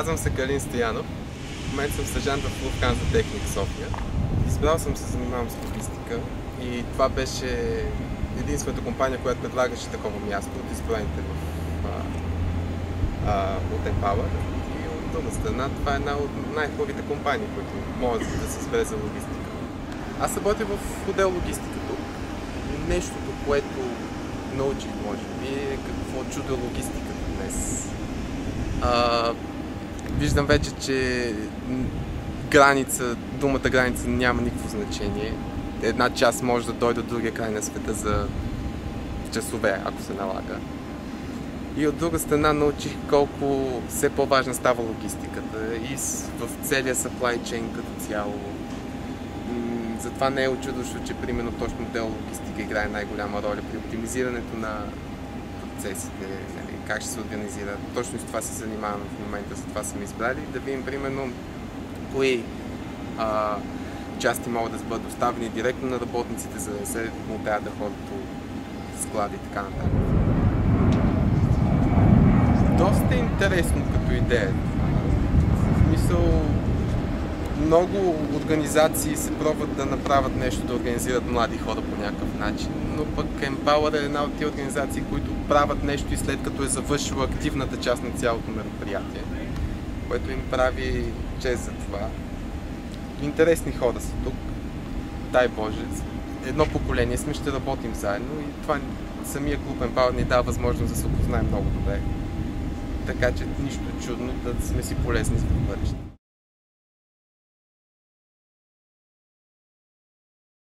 Казвам се Калин Стоянов. В момента съм стажант в Lufthansa Technik София. Избрал съм се занимавам с логистика и това беше единствената компания, която предлагаше такова място от изброените от Empower. И от друга страна, това е една от най-хубавите компании, които могат да се избере за логистика. Аз работя в отдел логистика тук. Нещото, което научих, може би, е какво чудо е логистиката днес. Виждам вече, че думата граница няма никакво значение. Една част може да дойде от другия край на света за часове, ако се налага. И от друга страна научих колко все по-важна става логистиката и в целия supply chain като цяло. Затова не е очудващо, че примерно точно отдел логистика играе най-голяма роля при оптимизирането на процесите, как ще се организира. Точно с това се занимавам в момента, за това съм избрали. Да видим примерно кои части могат да бъдат доставени директно на работниците, за да се трябва да ходят до склади и така нататък. Доста интересно като идея. В смисъл, много организации се пробват да направят нещо, да организират млади хора по някакъв начин, но пък Empower е една от тези организации, които правят нещо и след като е завършила активната част на цялото мероприятие, което им прави чест за това. Интересни хора са тук, дай Боже, едно поколение сме, ще работим заедно и това самия клуб Empower ни дава възможност да се опознаем много добре. Така че нищо чудно да сме си полезни в бъдеще.